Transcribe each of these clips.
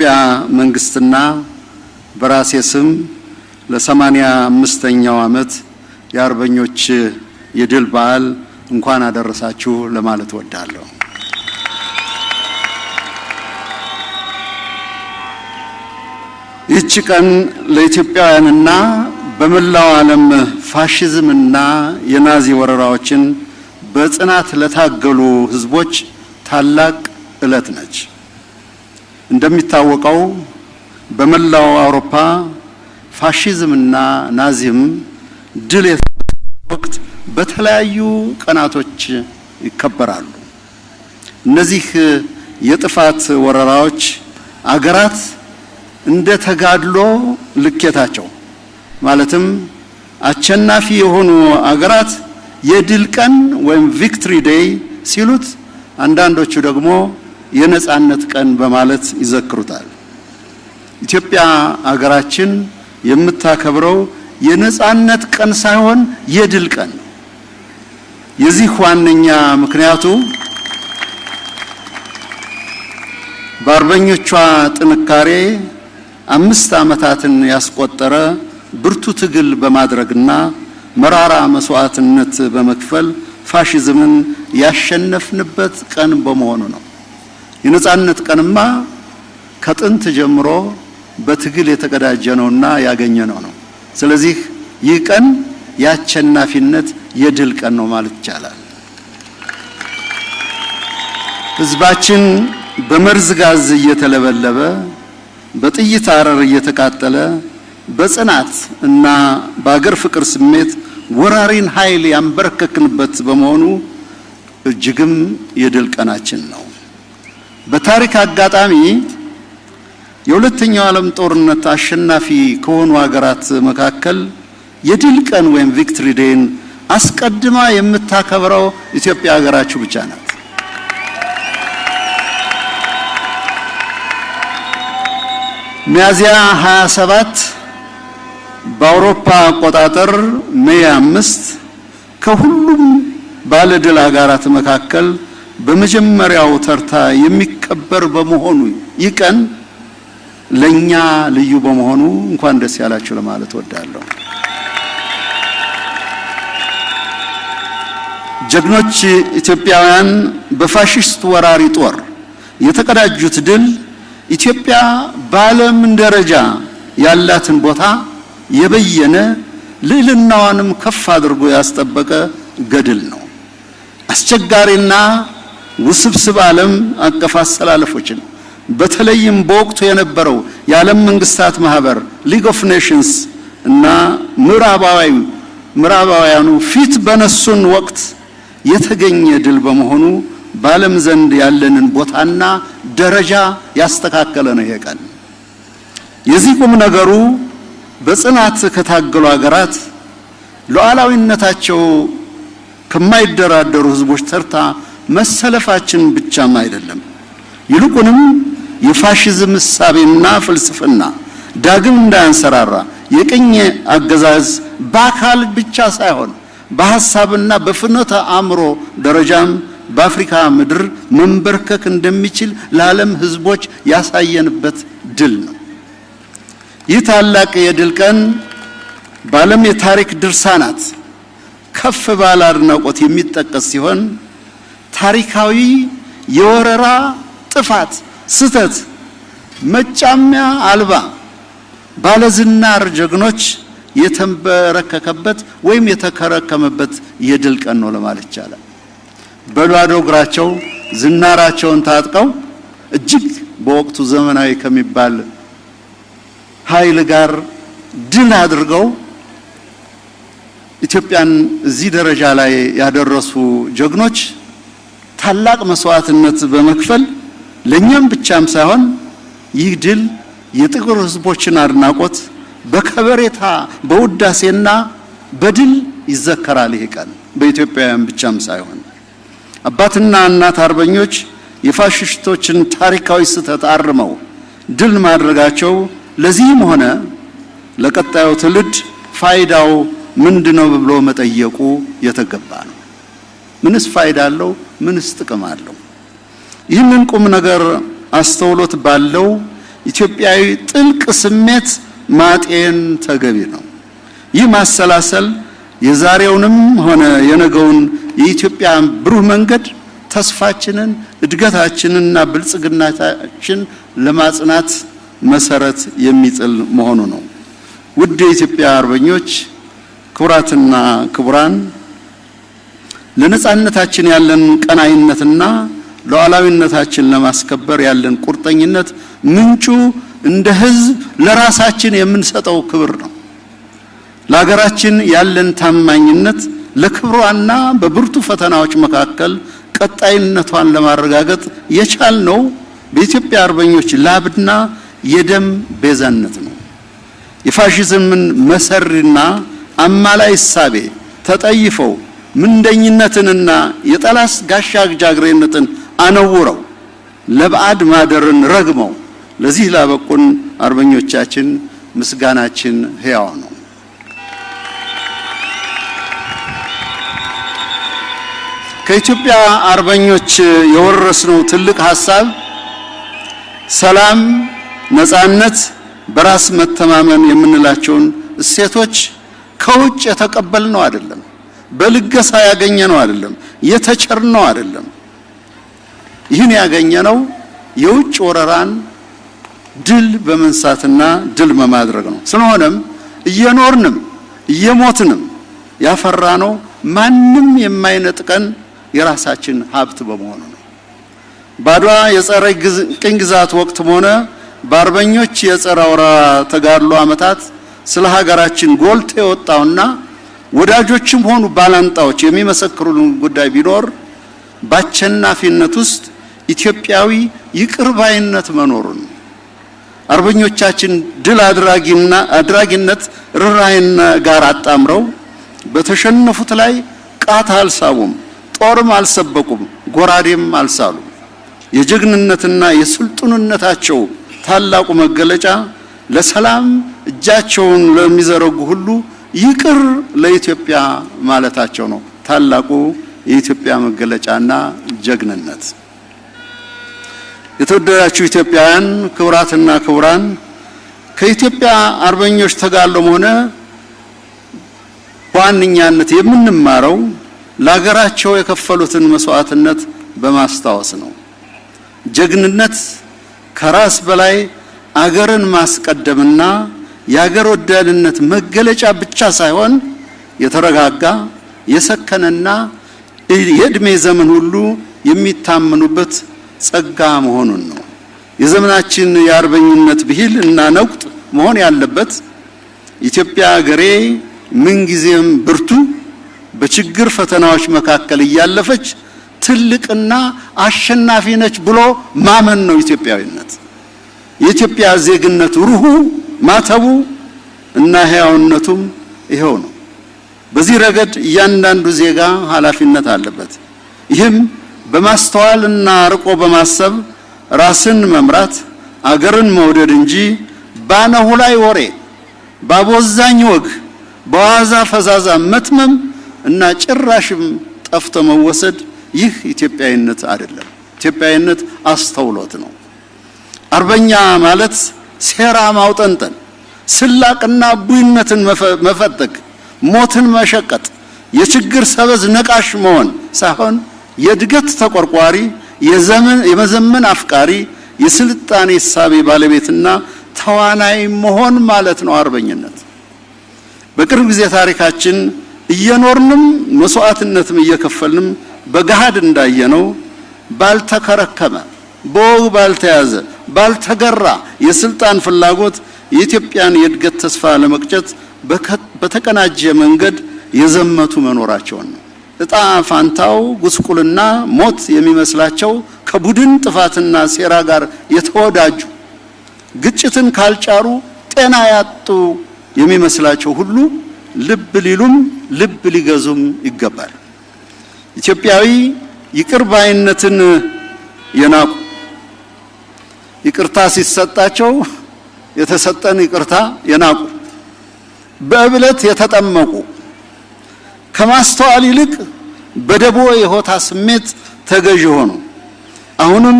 በኢትዮጵያ መንግስትና በራሴ ስም ለ85ኛው ዓመት የአርበኞች የድል በዓል እንኳን አደረሳችሁ ለማለት እወዳለሁ። ይህች ቀን ለኢትዮጵያውያንና በመላው ዓለም ፋሺዝምና የናዚ ወረራዎችን በጽናት ለታገሉ ህዝቦች ታላቅ ዕለት ነች። እንደሚታወቀው በመላው አውሮፓ ፋሺዝምና ናዚም ድል የተደረገበት ወቅት በተለያዩ ቀናቶች ይከበራሉ። እነዚህ የጥፋት ወረራዎች አገራት እንደ ተጋድሎ ልኬታቸው ማለትም አሸናፊ የሆኑ አገራት የድል ቀን ወይም ቪክትሪ ዴይ ሲሉት፣ አንዳንዶቹ ደግሞ የነጻነት ቀን በማለት ይዘክሩታል። ኢትዮጵያ አገራችን የምታከብረው የነጻነት ቀን ሳይሆን የድል ቀን ነው። የዚህ ዋነኛ ምክንያቱ በአርበኞቿ ጥንካሬ 5 ዓመታትን ያስቆጠረ ብርቱ ትግል በማድረግና መራራ መስዋዕትነት በመክፈል ፋሺዝምን ያሸነፍንበት ቀን በመሆኑ ነው። የነጻነት ቀንማ ከጥንት ጀምሮ በትግል የተቀዳጀነውና ያገኘነው ነው። ስለዚህ ይህ ቀን የአሸናፊነት የድል ቀን ነው ማለት ይቻላል። ህዝባችን በመርዝ ጋዝ እየተለበለበ በጥይት አረር እየተቃጠለ በጽናት እና በአገር ፍቅር ስሜት ወራሪን ኃይል ያንበረከክንበት በመሆኑ እጅግም የድል ቀናችን ነው። በታሪክ አጋጣሚ የሁለተኛው ዓለም ጦርነት አሸናፊ ከሆኑ ሀገራት መካከል የድል ቀን ወይም ቪክትሪ ዴይን አስቀድማ የምታከብረው ኢትዮጵያ ሀገራችሁ ብቻ ናት። ሚያዝያ 27 በአውሮፓ አቆጣጠር ሜይ 5 ከሁሉም ባለድል ሀገራት መካከል በመጀመሪያው ተርታ የሚከበር በመሆኑ ይህ ቀን ለኛ ልዩ በመሆኑ እንኳን ደስ ያላችሁ ለማለት እወዳለሁ። ጀግኖች ኢትዮጵያውያን በፋሺስት ወራሪ ጦር የተቀዳጁት ድል ኢትዮጵያ በዓለም ደረጃ ያላትን ቦታ የበየነ ልዕልናዋንም ከፍ አድርጎ ያስጠበቀ ገድል ነው። አስቸጋሪና ውስብስብ ዓለም አቀፍ አሰላለፎችን በተለይም በወቅቱ የነበረው የዓለም መንግስታት ማህበር ሊግ ኦፍ ኔሽንስ እና ምዕራባውያኑ ፊት በነሱን ወቅት የተገኘ ድል በመሆኑ በዓለም ዘንድ ያለንን ቦታና ደረጃ ያስተካከለ ነው። ይሄ ቀን የዚህ ቁም ነገሩ በጽናት ከታገሉ ሀገራት ሉዓላዊነታቸው ከማይደራደሩ ህዝቦች ተርታ መሰለፋችን ብቻም አይደለም፣ ይልቁንም የፋሺዝም እሳቤና ፍልስፍና ዳግም እንዳያንሰራራ የቅኝ አገዛዝ በአካል ብቻ ሳይሆን በሐሳብና በፍኖተ አእምሮ ደረጃም በአፍሪካ ምድር መንበርከክ እንደሚችል ለዓለም ህዝቦች ያሳየንበት ድል ነው። ይህ ታላቅ የድል ቀን በዓለም የታሪክ ድርሳናት ከፍ ባለ አድናቆት የሚጠቀስ ሲሆን ታሪካዊ የወረራ ጥፋት ስተት መጫሚያ አልባ ባለዝናር ጀግኖች የተንበረከከበት ወይም የተከረከመበት የድል ቀን ነው ለማለት ይቻላል። በባዶ እግራቸው ዝናራቸውን ታጥቀው እጅግ በወቅቱ ዘመናዊ ከሚባል ኃይል ጋር ድል አድርገው ኢትዮጵያን እዚህ ደረጃ ላይ ያደረሱ ጀግኖች ታላቅ መስዋዕትነት በመክፈል ለኛም ብቻም ሳይሆን ይህ ድል የጥቁር ህዝቦችን አድናቆት በከበሬታ በውዳሴና በድል ይዘከራል። ይሄ ቀን በኢትዮጵያውያን ብቻም ሳይሆን አባትና እናት አርበኞች የፋሺስቶችን ታሪካዊ ስህተት አርመው ድል ማድረጋቸው ለዚህም ሆነ ለቀጣዩ ትውልድ ፋይዳው ምንድነው ብሎ መጠየቁ የተገባ ነው። ምንስ ፋይዳ አለው? ምንስ ጥቅም አለው? ይህንን ቁም ነገር አስተውሎት ባለው ኢትዮጵያዊ ጥልቅ ስሜት ማጤን ተገቢ ነው። ይህ ማሰላሰል የዛሬውንም ሆነ የነገውን የኢትዮጵያ ብሩህ መንገድ ተስፋችንን፣ እድገታችንና ብልጽግናችን ለማጽናት መሰረት የሚጥል መሆኑ ነው። ውድ የኢትዮጵያ አርበኞች፣ ክቡራትና ክቡራን፣ ለነጻነታችን ያለን ቀናኢነትና ሉዓላዊነታችን ለማስከበር ያለን ቁርጠኝነት ምንጩ እንደ ሕዝብ ለራሳችን የምንሰጠው ክብር ነው። ለሀገራችን ያለን ታማኝነት ለክብሯና በብርቱ ፈተናዎች መካከል ቀጣይነቷን ለማረጋገጥ የቻልነው በኢትዮጵያ አርበኞች ላብና የደም ቤዛነት ነው። የፋሺዝምን መሰሪና አማላይ እሳቤ ተጠይፈው ምንደኝነትንና የጠላት ጋሻ ጃግሬነትን አነውረው ለባዕድ ማደርን ረግመው ለዚህ ላበቁን አርበኞቻችን ምስጋናችን ሕያው ነው። ከኢትዮጵያ አርበኞች የወረስነው ትልቅ ሐሳብ ሰላም፣ ነጻነት፣ በራስ መተማመን የምንላቸውን እሴቶች ከውጭ የተቀበልነው አይደለም፣ በልገሳ ያገኘነው አይደለም፣ የተቸርነው አይደለም። ይህን ያገኘነው የውጭ ወረራን ድል በመንሳትና ድል በማድረግ ነው። ስለሆነም እየኖርንም እየሞትንም ያፈራነው ማንም የማይነጥቀን የራሳችን ሀብት በመሆኑ ነው። ባድዋ የጸረ ቅኝ ግዛት ወቅትም ሆነ በአርበኞች የጸረ ወረራ ተጋድሎ ዓመታት ስለ ሀገራችን ጎልቶ የወጣውና ወዳጆችም ሆኑ ባላንጣዎች የሚመሰክሩልን ጉዳይ ቢኖር በአሸናፊነት ውስጥ ኢትዮጵያዊ ይቅር ባይነት መኖሩን። አርበኞቻችን ድል አድራጊነት ርኅራኄን ጋር አጣምረው በተሸነፉት ላይ ቃታ አልሳቡም፣ ጦርም አልሰበቁም፣ ጎራዴም አልሳሉም። የጀግንነትና የስልጡንነታቸው ታላቁ መገለጫ ለሰላም እጃቸውን ለሚዘረጉ ሁሉ ይቅር ለኢትዮጵያ ማለታቸው ነው። ታላቁ የኢትዮጵያ መገለጫና ጀግንነት። የተወደዳችሁ ኢትዮጵያውያን፣ ክቡራትና ክቡራን፣ ከኢትዮጵያ አርበኞች ተጋድሎም ሆነ በዋነኛነት የምንማረው ለሀገራቸው የከፈሉትን መስዋዕትነት በማስታወስ ነው። ጀግንነት ከራስ በላይ አገርን ማስቀደምና የአገር ወዳድነት መገለጫ ብቻ ሳይሆን የተረጋጋ የሰከነና የእድሜ ዘመን ሁሉ የሚታመኑበት ጸጋ መሆኑን ነው። የዘመናችን የአርበኝነት ብሂል እና ነውጥ መሆን ያለበት ኢትዮጵያ ሀገሬ ምንጊዜም ብርቱ፣ በችግር ፈተናዎች መካከል እያለፈች ትልቅና አሸናፊ ነች ብሎ ማመን ነው ኢትዮጵያዊነት። የኢትዮጵያ ዜግነት ሩሁ ማተቡ እና ሕያውነቱም ይሄው ነው። በዚህ ረገድ እያንዳንዱ ዜጋ ኃላፊነት አለበት። ይህም በማስተዋልና አርቆ በማሰብ ራስን መምራት፣ አገርን መውደድ እንጂ ባነሁ ላይ ወሬ፣ ባቦዛኝ ወግ፣ በዋዛ ፈዛዛ መትመም እና ጭራሽም ጠፍቶ መወሰድ ይህ ኢትዮጵያዊነት አይደለም። ኢትዮጵያዊነት አስተውሎት ነው። አርበኛ ማለት ሴራ ማውጠንጠን፣ ስላቅና ቡይነትን መፈተግ፣ ሞትን መሸቀጥ፣ የችግር ሰበዝ ነቃሽ መሆን ሳይሆን የእድገት ተቆርቋሪ፣ የመዘመን አፍቃሪ፣ የስልጣኔ እሳቤ ባለቤትና ተዋናይ መሆን ማለት ነው አርበኝነት። በቅርብ ጊዜ ታሪካችን እየኖርንም መስዋዕትነትም እየከፈልንም በገሃድ እንዳየነው ባልተከረከመ፣ በወግ ባልተያዘ፣ ባልተገራ የስልጣን ፍላጎት የኢትዮጵያን የእድገት ተስፋ ለመቅጨት በተቀናጀ መንገድ የዘመቱ መኖራቸውን ነው። እጣ ፋንታው ጉስቁልና፣ ሞት የሚመስላቸው ከቡድን ጥፋትና ሴራ ጋር የተወዳጁ ግጭትን ካልጫሩ ጤና ያጡ የሚመስላቸው ሁሉ ልብ ሊሉም ልብ ሊገዙም ይገባል። ኢትዮጵያዊ ይቅር ባይነትን የናቁ፣ ይቅርታ ሲሰጣቸው የተሰጠን ይቅርታ የናቁ፣ በእብለት የተጠመቁ፣ ከማስተዋል ይልቅ በደቦ የሆታ ስሜት ተገዥ ሆኑ። አሁንም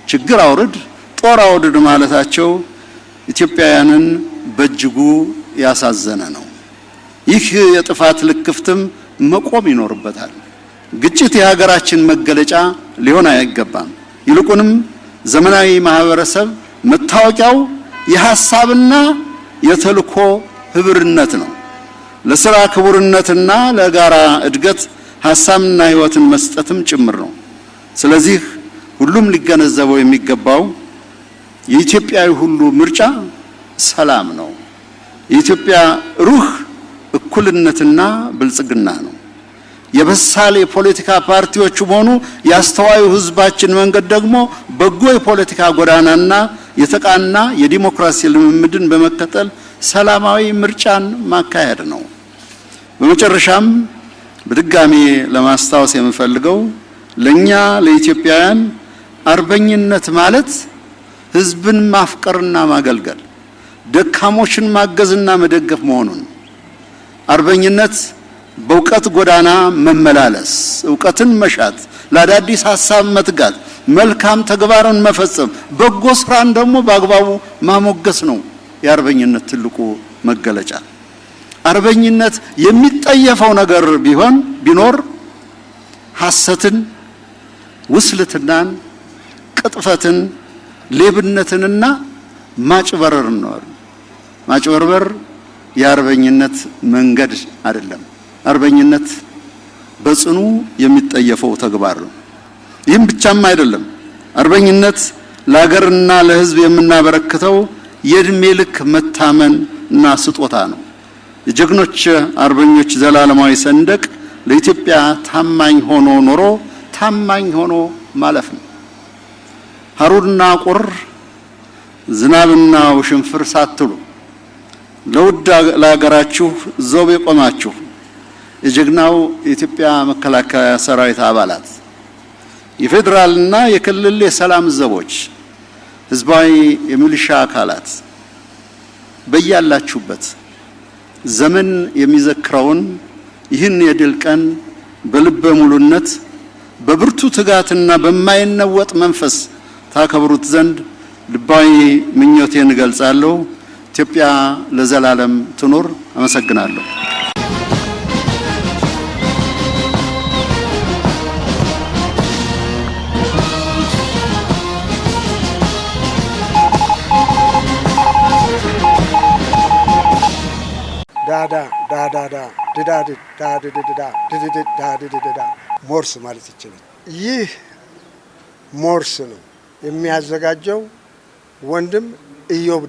ችግር አውርድ፣ ጦር አውድድ ማለታቸው ኢትዮጵያውያንን በእጅጉ ያሳዘነ ነው። ይህ የጥፋት ልክፍትም መቆም ይኖርበታል። ግጭት የሀገራችን መገለጫ ሊሆን አይገባም። ይልቁንም ዘመናዊ ማህበረሰብ መታወቂያው የሐሳብና የተልኮ ህብርነት ነው። ለሥራ ክቡርነትና ለጋራ እድገት ሐሳብና ህይወትን መስጠትም ጭምር ነው። ስለዚህ ሁሉም ሊገነዘበው የሚገባው የኢትዮጵያዊ ሁሉ ምርጫ ሰላም ነው። የኢትዮጵያ ሩህ እኩልነትና ብልጽግና ነው። የበሳል የፖለቲካ ፓርቲዎች ሆኑ ያስተዋዩ ህዝባችን መንገድ ደግሞ በጎ የፖለቲካ ጎዳናና የተቃና የዲሞክራሲ ልምምድን በመከተል ሰላማዊ ምርጫን ማካሄድ ነው። በመጨረሻም በድጋሚ ለማስታወስ የምፈልገው ለኛ ለኢትዮጵያውያን አርበኝነት ማለት ህዝብን ማፍቀርና ማገልገል፣ ደካሞችን ማገዝና መደገፍ መሆኑን፣ አርበኝነት በእውቀት ጎዳና መመላለስ፣ እውቀትን መሻት፣ ለአዳዲስ ሐሳብ መትጋት፣ መልካም ተግባርን መፈጸም፣ በጎ ስራን ደግሞ በአግባቡ ማሞገስ ነው የአርበኝነት ትልቁ መገለጫ። አርበኝነት የሚጠየፈው ነገር ቢኖር ሐሰትን፣ ውስልትናን፣ ቅጥፈትን፣ ሌብነትንና ማጭበርበርን ነው። ማጭበርበር የአርበኝነት መንገድ አይደለም። አርበኝነት በጽኑ የሚጠየፈው ተግባር ነው። ይህም ብቻም አይደለም። አርበኝነት ለሀገርና ለሕዝብ የምናበረክተው የእድሜ ልክ መታመን እና ስጦታ ነው። የጀግኖች አርበኞች ዘላለማዊ ሰንደቅ ለኢትዮጵያ ታማኝ ሆኖ ኖሮ ታማኝ ሆኖ ማለፍ ነው። ሐሩርና ቁር ዝናብና ውሽንፍር ሳትሉ ለውድ ለሀገራችሁ ዘብ የቆማችሁ የጀግናው የኢትዮጵያ መከላከያ ሰራዊት አባላት፣ የፌዴራልና የክልል የሰላም ዘቦች፣ ህዝባዊ የሚሊሻ አካላት በያላችሁበት ዘመን የሚዘክረውን ይህን የድል ቀን በልበ ሙሉነት በብርቱ ትጋትና በማይነወጥ መንፈስ ታከብሩት ዘንድ ልባዊ ምኞቴን እገልጻለሁ። ኢትዮጵያ ለዘላለም ትኑር። አመሰግናለሁ። ሞርስ ማለት ይችላል። ይህ ሞርስ ነው የሚያዘጋጀው ወንድም ኢዮብ